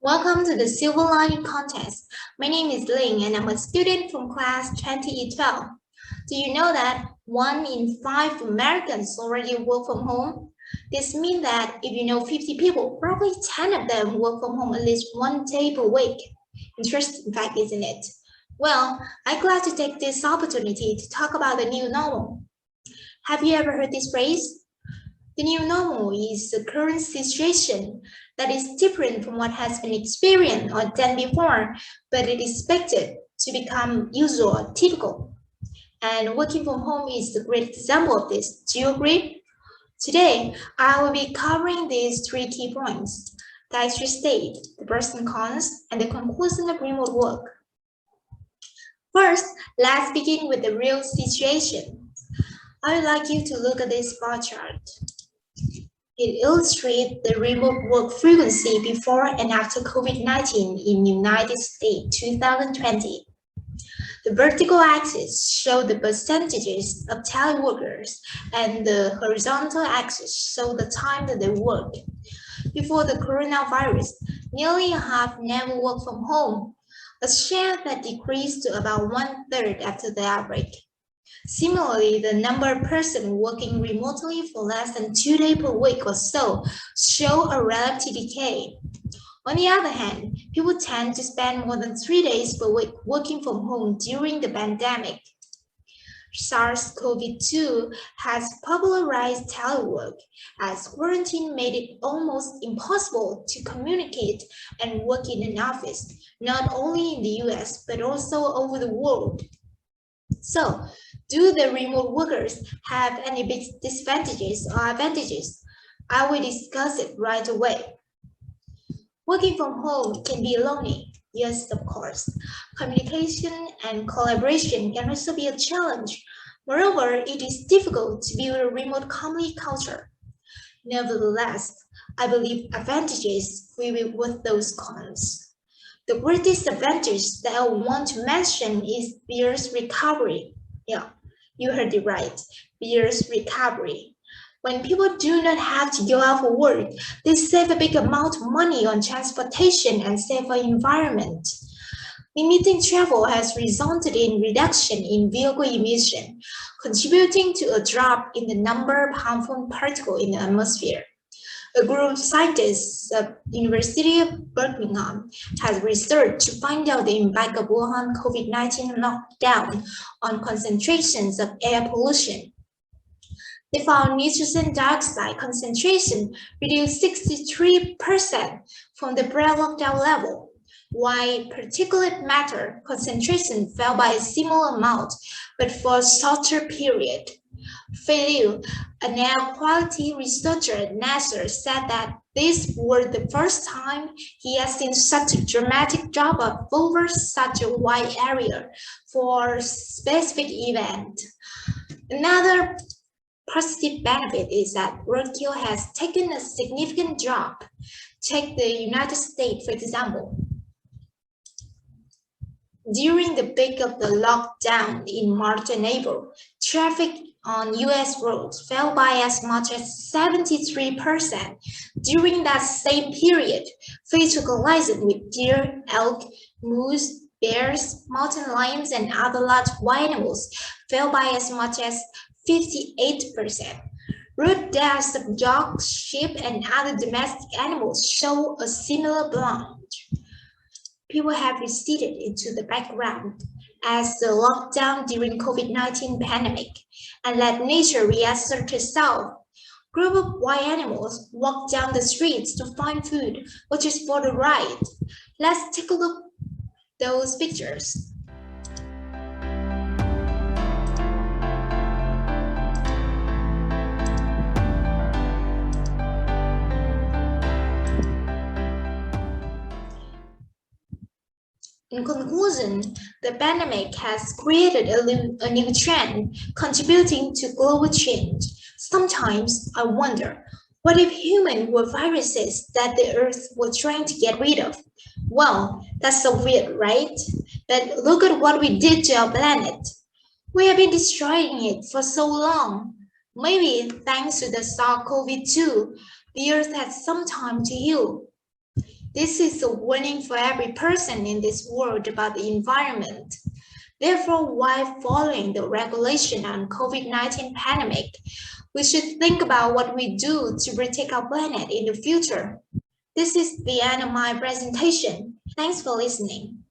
Welcome to the Silver Lining Contest. My name is Linh and I'm a student from class 2012. Do you know that 1 in 5 Americans already work from home? This means that if you know 50 people, probably 10 of them work from home at least one day per week. Interesting fact, isn't it? Well, I'm glad to take this opportunity to talk about the new normal. Have you ever heard this phrase? The new normal is the current situation that is different from what has been experienced or done before, but it is expected to become usual or typical. And working from home is a great example of this. Do you agree? Today, I will be covering these 3 key points: the actual state, the pros and cons, and the conclusion of remote work. First, let's begin with the real situation. I would like you to look at this bar chart. It illustrates the remote work frequency before and after COVID-19 in United States 2020. The vertical axis shows the percentages of teleworkers and the horizontal axis shows the time that they work. Before the coronavirus, nearly half never worked from home, a share that decreased to about 1/3 after the outbreak. Similarly, the number of persons working remotely for less than 2 days per week or so show a relative decay. On the other hand, people tend to spend more than 3 days per week working from home during the pandemic. SARS-CoV-2 has popularized telework as quarantine made it almost impossible to communicate and work in an office, not only in the US, but also over the world. So, do the remote workers have any big disadvantages or advantages? I will discuss it right away. Working from home can be lonely. Yes, of course. Communication and collaboration can also be a challenge. Moreover, it is difficult to build a remote company culture. Nevertheless, I believe advantages will with those cons. The greatest advantage that I want to mention is peers recovery. Yeah, you heard it right, peers recovery. When people do not have to go out for work, they save a big amount of money on transportation and save our environment. Limiting travel has resulted in reduction in vehicle emission, contributing to a drop in the number of harmful particles in the atmosphere. A group of scientists at the University of Birmingham has researched to find out the impact of Wuhan COVID-19 lockdown on concentrations of air pollution. They found nitrogen dioxide concentration reduced 63% from the pre-lockdown level, while particulate matter concentration fell by a similar amount, but for a shorter period. Fei Liu, an air quality researcher at NASA, said that these were the first time he has seen such a dramatic drop off over such a wide area for a specific event. Another positive benefit is that roadkill has taken a significant drop. Take the United States, for example. During the peak of the lockdown in March and April, traffic on US roads fell by as much as 73%. During that same period, facial collision with deer, elk, moose, bears, mountain lions, and other large wild animals fell by as much as 58%. Road deaths of dogs, sheep, and other domestic animals show a similar plunge. People have receded into the background as the lockdown during COVID-19 pandemic and let nature reassert itself. Group of wild animals walk down the streets to find food, which is for the ride. Let's take a look at those pictures. In conclusion, the pandemic has created a new trend contributing to global change. Sometimes I wonder, what if humans were viruses that the Earth was trying to get rid of? Well, that's so weird, right? But look at what we did to our planet. We have been destroying it for so long. Maybe thanks to the SARS-CoV-2, the Earth had some time to heal. This is a warning for every person in this world about the environment. Therefore, while following the regulation on COVID-19 pandemic, we should think about what we do to protect our planet in the future. This is the end of my presentation. Thanks for listening.